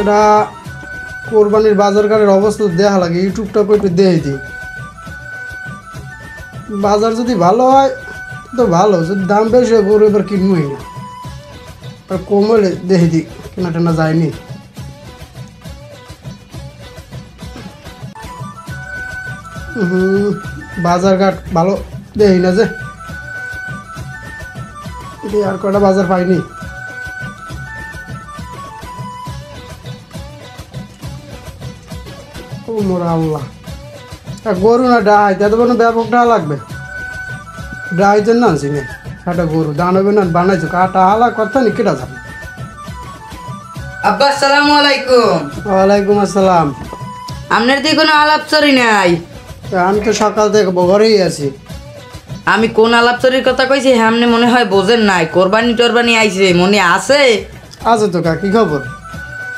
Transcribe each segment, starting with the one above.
এটা কোরবানির বাজারঘাটের অবস্থা দেখা লাগে, ইউটিউবটা একটু দেখে দিই। বাজার যদি ভালো হয় তো ভালো, যদি দাম বেশি হয় গরু এবার কিনবই না। আর কম হলে দেখে দিই, কেনা টেনা যায়নি। বাজারঘাট ভালো দেখি না যে, আর কটা বাজার পাইনি। ও মোরা আল্লাহ, গরু না ডাই তাতে কোনো ব্যাপক ডা লাগবে। ডাইতে না আনছি না একটা গরু দান হবে না, বানাইছো কাটা হালা কথা নি কেটা যাবে। আব্বা আসসালামু আলাইকুম। ওয়ালাইকুম আসসালাম। আপনার দিয়ে কোনো আলাপচরি নাই? আমি তো সকাল থেকে ঘরেই আছি। আমি কোন আলাপচরির কথা কইছি হ্যাঁ আপনি মনে হয় বোঝেন নাই। কোরবানি টোরবানি আইছে মনে আছে? আছে তো কা, কি খবর?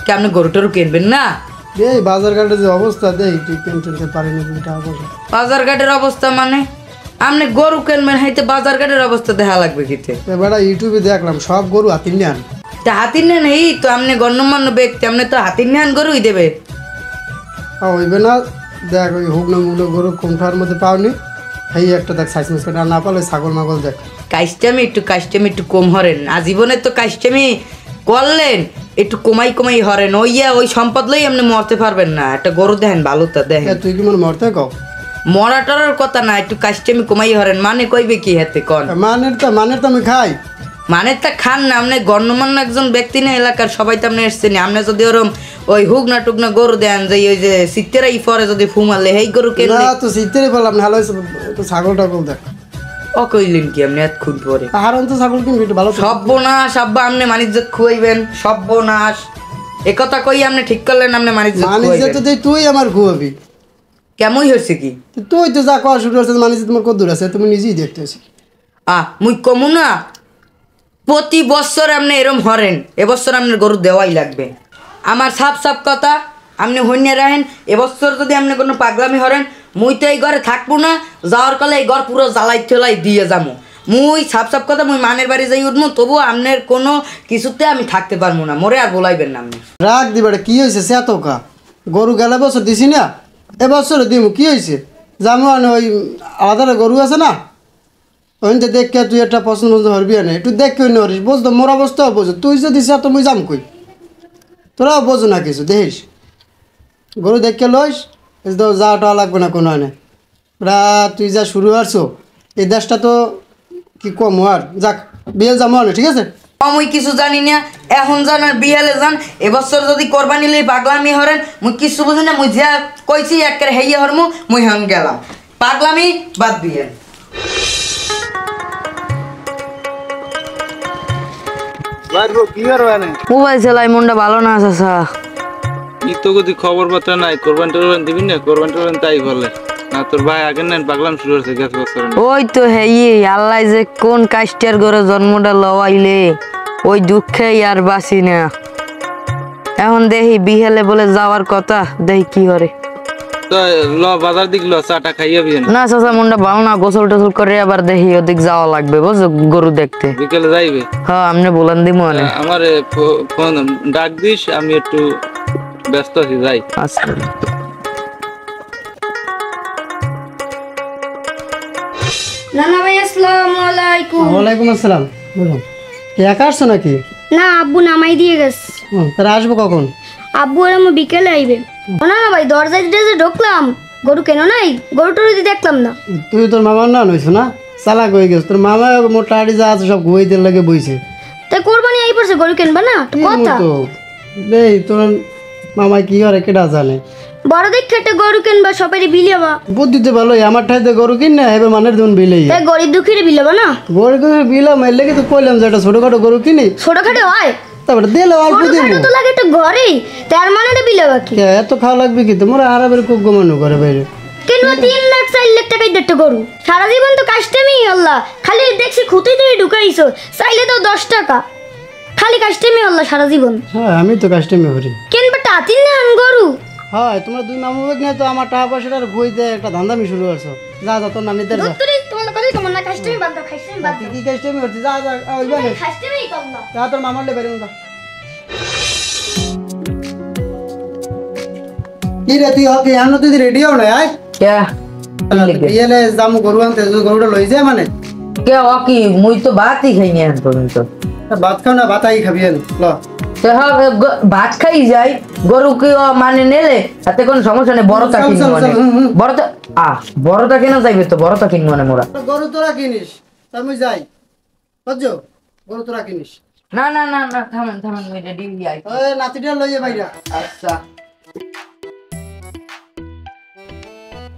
কি আপনি গরু টরু কিনবেন না? এই বাজার ঘাটে যে অবস্থা দেই তুই কিনতে পারিনি টাকা পয়সা। বাজার ঘাটের অবস্থা মানে আপনি গরু কিনবেন হাইতে বাজার ঘাটের অবস্থা দেখা লাগবে কিতে? এবার ইউটিউবে দেখলাম সব গরু হাতির নেন। তা হাতির নেন এই তো আপনি গণ্যমান্য ব্যক্তি, আপনি তো হাতির নেন গরুই দেবে। হইবে না, দেখ ওই হুগনা মুগনা গরু কোনটার মধ্যে পাওনি, এই একটা দেখ সাইজ মিস করে, আর না পারলে ছাগল মাগল দেখ। কাজটামি একটু কম হরেন, আজীবনে তো কাজটামি করলেন, একটু কমাই হরেন। ওই সম্পদ লই আপনি মরতে পারবেন না। একটা গরু দেখেন ভালোটা দেখেন। তুই কি মনে মরতে কও? মরাটার কথা না, একটু কাজটামি কমাই হরেন। মানে কইবে কি হাতে কন? মানের তো আমি খাই। মানে তা খান না, আপনি গণ্যমান্য একজন ব্যক্তি না, এলাকার সবাই তো আপনি এসছেন। আপনি যদি ওরম ওই হুগনা টুকনা গরু দেন যে ওই যে সিত্তেরাই পরে যদি ফুমালে এই গরু কেন না, তো সিত্তেরই বললাম না, হলো তো ছাগল টাগল দেখ। ও কইলেন কি আপনি এতক্ষণ পরে? হারন তো ছাগল কিনবি একটু ভালো। সর্বনাশ আব্বা, আপনি মানিজ্জত খুয়াইবেন? সর্বনাশ একথা কই আপনি ঠিক করলেন, আপনি মানিজ্জত তো তুই আমার খুয়াবি। কেমন হয়েছে কি? তুই তো যা করা শুরু করছিস, মানিজ্জত তোমার কত দূর আছে তুমি নিজেই দেখতেছি। মুই কমু না, প্রতি বছর আপনি এরম হরেন, এবছর আপনার গরু দেওয়াই লাগবে। আমার সাপ কথা আপনি হইনে রাখেন। এবছর যদি আপনি কোনো পাগলামি হরেন, মুই তো এই ঘরে থাকবো না, যাওয়ার কালে এই ঘর পুরো জ্বালাই ঠেলাই দিয়ে যাবো। মুই সাপ কথা মুই মানের বাড়ি যাই উঠবো, তবু আপনার কোনো কিছুতে আমি থাকতে পারবো না। মরে আর বলাইবেন না আপনি। রাগ দিবে, কি হয়েছে সে তো কা গরু গেলে বছর দিছি না, এবছর দিব কি হয়েছে? জানো ওই আলাদা গরু আছে না, ওইটা দেখে তুই একটা পছন্দ হরবি না, একটু দেখে অন্য হরিস বুঝতো। মোর অবস্থাও বোঝো, তুই যদি তো মুই যাম কই, তোরাও বোঝো না কিছু দেখিস। গরু দেখে লইস, যাওয়াটা লাগবে না কোনো আনে। তুই যা শুরু করছো এই দেশটা তো কি কম আর যাক, বিয়ে যাবো না, ঠিক আছে? মুই কিছু জানি না, এখন যান আর বিয়ালে যান। এবছর যদি কোরবানি লই পাগলামি হরেন, মুই কিছু বুঝি না। মুই যা কইছি একের হেইয়ে হরমু, মুই হন গেলাম। পাগলামি বাদ দিয়ে মোবাইল চালাই, মনটা ভালো না চাচা। তো যদি খবর বার্তা নাই, কোরবান টোরবান দিবি না? কোরবান টোরবান তাই বলে না, তোর ভাই আগে নেন পাগলাম শুরু হয়েছে গেছ বছর। ওই তো হেই আল্লাহ যে কোন কাস্টার ঘরে জন্মটা লওয়াইলে, ওই দুঃখেই আর বাঁচি না। এখন দেখি বিহেলে বলে যাওয়ার কথা, দেখি কি করে। ল বাজার দিক ল, চাটা খাইয়া বিয়ে না চাচা, মনটা ভালো না, গোসল টোসল করে আবার দেখি ওদিক যাওয়া লাগবে বুঝছো, গরু দেখতে। বিকেলে যাইবে? হ্যাঁ আপনি বলেন দিব। আমার ফোন ডাক দিস, আমি একটু ব্যস্ত আছি, যাই। আচ্ছা। নানা ভাই আসসালামু আলাইকুম। ওয়ালাইকুম আসসালাম। বলুন, একা আসছো নাকি? না, আব্বু নামাই দিয়ে গেছে। তারা আসবো কখন? আব্বু আর আমি বিকেলে আইবে। না ভাই, দরজায় দিয়ে ঢুকলাম, গরু কেন নাই, গরু টরু দেখলাম না। তুই তোর মামার না নইছো না, চালাক হয়ে গেছ। তোর মামা মোটা আড়ি যা আছে সব গুয়াইদের লাগে বইছে। তাই কোরবানি আই পড়ছে, গরু কিনবা না কথা? এই তোর মামাই কি করে কেডা জানে। বড় দেখে একটা গরু কিনবা, সবাই বিলিয়াবা। বুদ্ধিতে ভালো, আমার ঠাইতে গরু কিন না এবার মানের দিন বিলেই। তাই গরিব দুঃখীরে বিলাবা না? গরু বিলা মারলে কি তো কইলাম যে একটা ছোটখাটো গরু কিনি। ছোটখাটো হয়, তারপরে দিলে অল্প দিব তো লাগে একটা ঘরেই, তার মানে বিলাবা কি? এত খাওয়া লাগবে কি? তোমার আরামের খুব গমানো করে বাইরে কিনবা 3 লাখ 4 লাখ টাকায় একটা গরু। সারা জীবন তো কাস্টেমি আল্লাহ, খালি দেখছি খুঁটি দিয়ে ঢুকাইছো, চাইলে তো 10 টাকা। খালি কাস্টেমি আল্লাহ সারা জীবন। হ্যাঁ আমি তো কাস্টমি করি। কিনবা টাতিন না গরু? হ্যাঁ তোমার দুই মামু বেগ নিয়ে তো আমার টাকা পয়সাটা বইতে একটা ধান্দামি শুরু করছো। যা যা তোর নানি দেড় যা। তোমার কথাই তোমার না কাস্টেমি বাদ দাও, কাস্টেমি বাদ দাও। কি কাস্টমি করছিস? যা যা ওই জানে কাস্টেমি করলা। যা তোর মামার লে বাইরে যা। কি রে তুই হকি এখন তুই রেডি হও না আয় কে বিয়েলে জামু গরু আনতে গরুটা লই যায় মানে কে অকি মুই তো ভাতই খাইনি এখন পর্যন্ত। ভাত খাও না ভাত আই খাবি ল তো হ্যাঁ, ভাত খাই যাই গরু কি মানে নেলে তাতে কোনো সমস্যা নেই। বড়টা চল, কিনবো চল, মানে চল, হুম। বড়টা কেন যাইবে তো বড়টা কিনবো না মোরা। গরু তোরা কিনিস আমি যাই বুঝছো গরু তোরা কিনিস না না না না থামেন থামেন ওই রেডি আই। ওই নাতিটা লইয়ে বাইরা আচ্ছা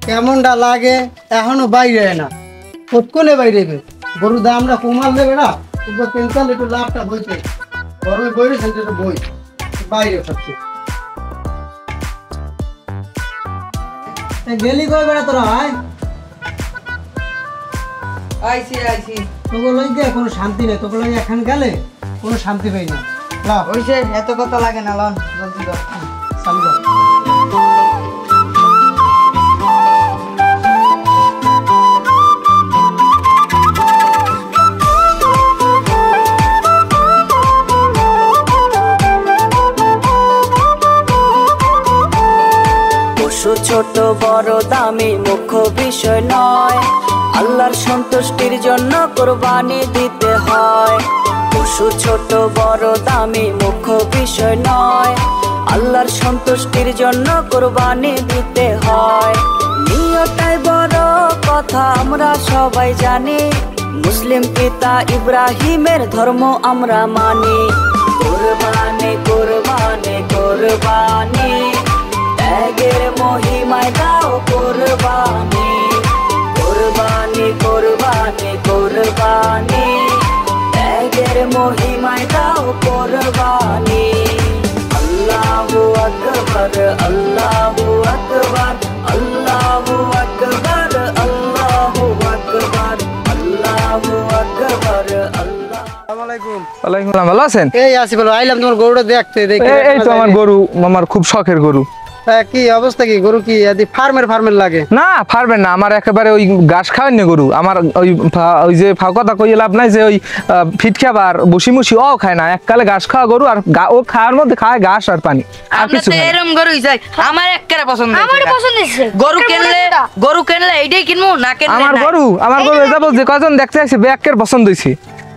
কেমনটা লাগে এখনো বাইরে না কতক্ষণে বাইরে গরু দামটা কমাল দেবে না উপর পেন্সাল একটু লাভটা বইতে গরমে বইরে সেটা বই বাইরে সবচেয়ে গেলি কই বেড়া তোরা আয় আইছি আইছি। তোকে লই গিয়ে কোনো শান্তি নেই তোকে লই এখন গেলে কোনো শান্তি পাই না লাভ ওইসে এত কথা লাগে না লন জলদি কর। চালু কর। পশু ছোট বড় দামি মুখ্য বিষয় নয়, আল্লাহর সন্তুষ্টির জন্য কোরবানি দিতে হয়। পশু ছোট বড় দামি মুখ্য বিষয় নয়, আল্লাহর সন্তুষ্টির জন্য কোরবানি দিতে হয়। নিয়তটাই বড় কথা আমরা সবাই জানি, মুসলিম পিতা ইব্রাহিমের ধর্ম আমরা মানি। কোরবানি কোরবানি কোরবানি ত্যাগের মহিমায় দাও কোরবানি। কোরবানি কোরবানি কোরবানি ত্যাগের মহিমায় দাও কোরবানি। আল্লাহু আকবার আল্লাহু আকবার আল্লাহু আকবার আল্লাহু আকবার আল্লাহু আকবার আল্লাহ। আসসালামু আলাইকুম। ওয়ালাইকুম আসসালাম, ভালো আছেন? এই আসি বলো আইলাম তোমার গরুটা দেখতে দেখি এই তো আমার গরু, আমার খুব শখের গরু। কি অবস্থা কি গরু কি আদি ফার্মের লাগে না পারবেন না, আমার একেবারে ওই ঘাস খাওয়াই না গরু। আমার ওই যে কথা কইয়ে লাভ নাই যে ওই ফিট খাবার বসি মুসি ও খায় না, এককালে ঘাস খাওয়া গরু আর ও খাওয়ার মধ্যে খায় ঘাস আর পানি আর আমরা কিছু তো না। এরকম গরুই চাই, আমার এক্কেরে পছন্দ হয়েছে। আমারও পছন্দ হয়েছে। গরু কিনলে এইটাই কিনবো, না কিনলে আমার নাই। গরু এটা বলছে কজন দেখতে আসছে ব্যাকের পছন্দ হয়েছে,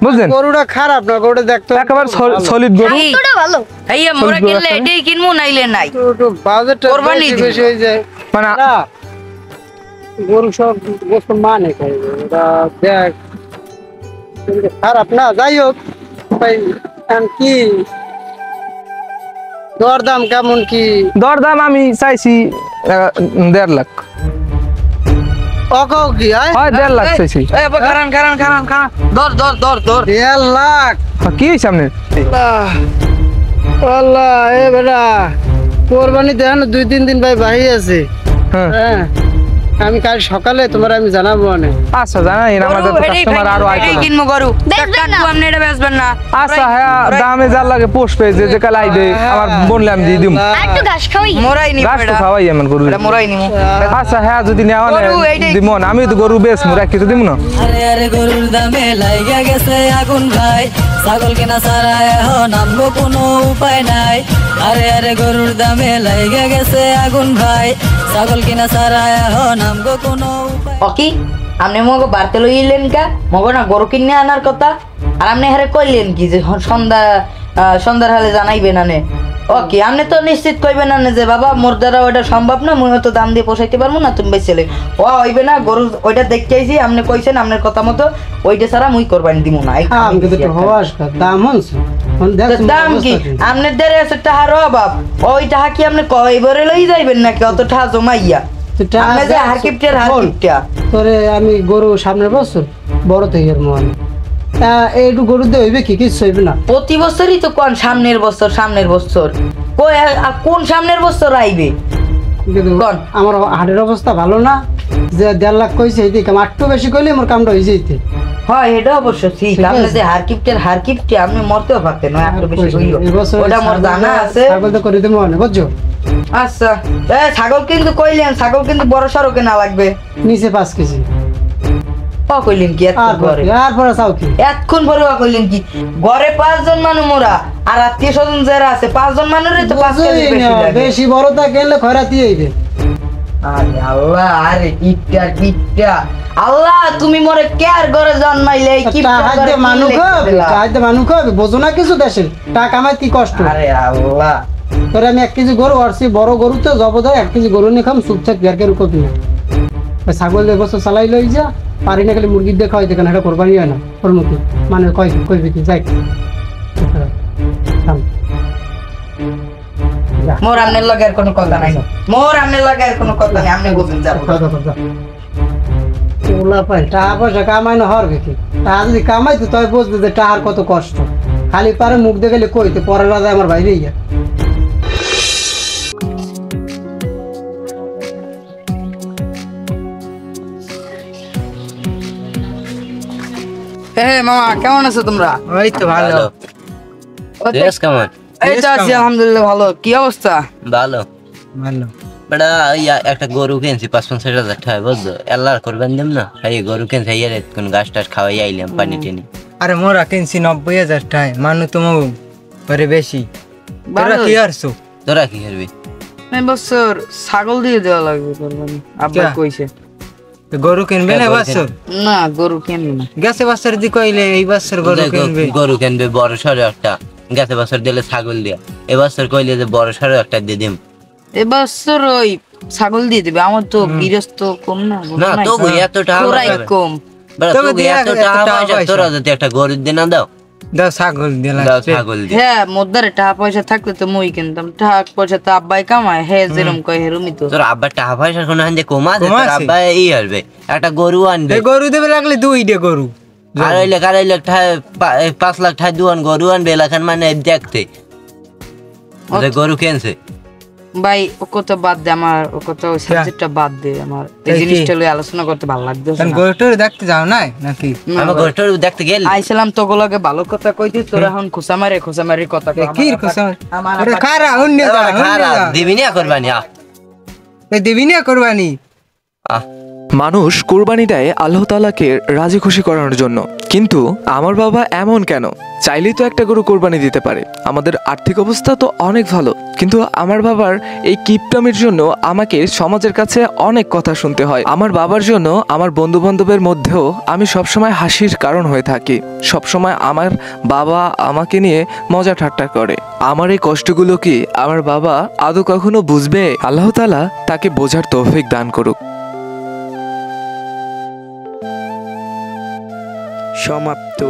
বুঝলেন? গরুটা খারাপ না গরুটা দেখতে একেবারে সলিড গরু। এই, তোটা ভালো। এই মোরা কিনলে এইটাই কিনবো, নাইলে নাই। একটু বাজেটটা কোরবানি দিব। বেশি হয়ে যায় মানে না গরু সব গোস্ত মানে খাই ওটা দেখ কিন্তু খারাপ না যাই হোক ভাই এখন কি দরদাম কেমন কি দরদাম আমি চাইছি 1.5 লাখ। অকাও কি আয় হয় 1.5 লাখ চাইছি। এই আবার খারান খারান খারান খারান দর 1.5 লাখ কি হয়েছে আপনার? আল্লাহ আল্লাহ এ বেটা কোরবানি দেন 2-3 দিন ভাই বাহি আছে হ্যাঁ হ্যাঁ আমি কাল সকালে তোমার আমি জানাবো না আচ্ছা জানাই না, আমাদের তো কাস্টমার আরো এইটাই আইতো। কিনবো গরু। বেচবেন না। কাটবো, আপনি এটা বেচবেন না। আচ্ছা হ্যাঁ, দামে যা লাগে পোষবে যে কাল আইবে আমার বললে আমি দিয়ে দিম। আর একটু ঘাস খাওয়াই। মোরাই নিবো গাছ তো এটা। খাওয়াই এমন গরু। এটা মোরাই নিবো। আচ্ছা হ্যাঁ যদি নেওয়া নেয় গরু এইটাই। দিব না, আমি তো গরু বেশ মুরা কিছু দিব না। আরে আরে গরুর দামে লাইগা গেছে আগুন ভাই, ছাগল কিনা ছাড়া এখন আমগো কোনো উপায় নাই। আরে আরে গরুর দামে লাইগা গেছে আগুন ভাই, ছাগল কিনা ছাড়া এখন আমগো কোনো উপায়। ওকি আপনি মগো বাড়তে লইলেন কা মগো না গরু কিনে আনার কথা, আর আপনি হারে কইলেন কি যে সন্ধ্যার হালে জানাইবেন আনে। ওকে আপনি তো নিশ্চিত কইবেন না যে বাবা মোর দ্বারা ওটা সম্ভব না, মুই তো দাম দিয়ে পোষাইতে পারবো না, তুমি বেচলে ও হইবে না। গরু ওইটা দেখতে আইছি, আপনি কইছেন আপনার কথা মতো ওইটা ছাড়া মুই কোরবানি দিব না। আমি কিন্তু একটু হওয়াস দাম হনছে তো দাম কি আপনার দেড় আছে টাহার অভাব, ওই টাহা কি আপনি কইবরে লই যাইবেন নাকি অত টাহা জমাইয়া? আপনি যে হারকিপটের হারকিপটা তোরে আমি গরু সামনের বছর বড় থেকে মনে এইটু গরু দিয়ে হইবে কি কিছু হইবে না প্রতি বছরই তো কোন সামনের বছর কই কোন সামনের বছর আইবে কিন্তু কোন? আমার হাটের অবস্থা ভালো না যে 1.5 লাখ কইছে এইদিকে একটু বেশি কইলে আমার কামটা হয়ে যেতে হয় এটা অবশ্য ঠিক। আপনি যে হারকিপটে আপনি মরতেও পারতেন না, একটু বেশি হইলো ওটা মোর জানা আছে। ছাগল তো করে দেবো মনে বুঝছো আচ্ছা ছাগল কিন্তু কইলেন ছাগল কিন্তু বড় সড়ো কেনা লাগবে। নিচে 5 কেজি কইলেন কি আর এতক্ষণ পরে? আর পরে চাও কি এতক্ষণ পরে কইলেন কি? ঘরে 5 জন মানুষ মোরা আর আত্মীয় স্বজন যারা আছে 5 জন মানুষের তো 5 কেজি বুঝোই বেশি না, লাগে। বেশি বড় তা গেলে খয়রাতি হইবে। আরে আল্লাহ, আরে কিপটা আল্লাহ, তুমি মোরে কেয়ার করে জন্মাইলে এই কিপটা টাকা করে দিয়ে কি মানুষ লেখা হবে, দিলা? টাকা দিয়ে মানুষ হবে, বোঝো না কিছু দেশের টাকা কামাই কি কষ্ট। আরে আল্লাহ, তোরে আমি 1 কেজি গরু আরছি, বড় গরু তো জবদার 1 কেজি গরু নিয়ে খাম চুপচাপ বেরকে রুকবি না। ছাগল এবছর চালাই লই যা, পারি না খালি মুরগির দিয়ে খাওয়াই দেখেন, এটা কোরবানি হয় না ওর মতো মানে কইবি কি যাই থাম। যা, মোর আমনের লগে আর কোনো কথা নাই, মোর আমনের লগে আর কোনো কথা নাই, আমনে গোবিন্দ যাবো। যা। ওলা পাই টাকা পয়সা কামাই না হওয়ার কি, টাকা যদি কামাই তো তুই বুঝবি যে টাকার কত কষ্ট। খালি পারে মুখ দেখে কইতে পরের রাজা আমার বাইরে গিয়া। হে মামা, কেমন আছো তোমরা? ওই তো ভালো। দেশ কেমন? এই তো আছি আলহামদুলিল্লাহ, ভালো। কি অবস্থা? ভালো ভালো। বেটা একটা গরু কিনছি ৫-৫০ টাকা বুঝছো, আল্লাহর করবেন দেব না, এই গরু কিনছি কোন গাছ টাছ খাওয়াই আইলাম পানি টেনে। আরে মোরা কিনছি 90,000 টাকায়, মানু তুমি পরে বেশি। তোরা কি আরছো? তোরা কি করবি? এই বছর ছাগল দিয়ে দেওয়া লাগবে কোরবানি, আব্বা কে? কইছে। গরু কিনবে না গরু বছর? না, গরু কিনবে না। গেছে বছর দি কইলে এই বছর গরু কিনবে। গরু কিনবে বড় সড়ো একটা, গেছে বছর দিলে ছাগল দিয়া, এবছর কইলে যে বড় সড়ো একটা দিয়ে দিম। এবছর ওই ছাগল দিয়ে দিবে, আমার তো গৃহস্থ কম না, না তো এত টাকা তোরাই কম। বেটা তবে তোকে দিয়া এত এত টাকা টাকা পয়সা, পয়সা। তোরা যদি একটা গরু দিয়ে না দাও, দাও ছাগল দিলা। দাও ছাগল দিয়ে। হ্যাঁ, মোদ্দারে টাকা পয়সা থাকলে তো মই কিনতাম, টাকা পয়সা তো আব্বাই কামায়, হ্যাঁ যেরম কয় হেরুমি তো। তোর আব্বার টাকা পয়সা কোনো হান্দে কমা দে, কমা তোর আছে। আব্বা আসবে একটা গরু আনবে, এই গরু দেবে লাগলে 2 গরু। আড়াই লাখ 5 লাখ টাকা দুয়ান গরু আনবে এলাকার মানে দেখতে যে গরু কিনছে। ভাই ও কথা বাদ দে, আমার ও কথা ওই সাবজেক্টটা বাদ দে, আমার এই এই কি? জিনিসটা লই আলোচনা করতে ভালো লাগতেছে কারণ না। গরুটার দেখতে যাও না নাকি? আমার গরুটার দেখতে গেল আইছিলাম তোগুলোকে ভালো কথা কইতি, তোরা এখন খোসামারি কথা কয়। কি খুশি আরে খারা অন্য যা দিবি না করবানি এই দেবি না কুরবানি। মানুষ কোরবানি দেয় আল্লাহ তাআলাকে রাজি খুশি করানোর জন্য, কিন্তু আমার বাবা এমন কেন? চাইলেই তো একটা গরু কোরবানি দিতে পারে। আমাদের আর্থিক অবস্থা তো অনেক ভালো, কিন্তু আমার বাবার এই কিপটামির জন্য আমাকে সমাজের কাছে অনেক কথা শুনতে হয়। আমার বাবার জন্য আমার বন্ধু বান্ধবের মধ্যেও আমি সবসময় হাসির কারণ হয়ে থাকি। সবসময় আমার বাবা আমাকে নিয়ে মজা ঠাট্টা করে। আমার এই কষ্টগুলো কি আমার বাবা আদৌ কখনো বুঝবে? আল্লাহ তাআলা তাকে বোঝার তৌফিক দান করুক। সমাপ্ত।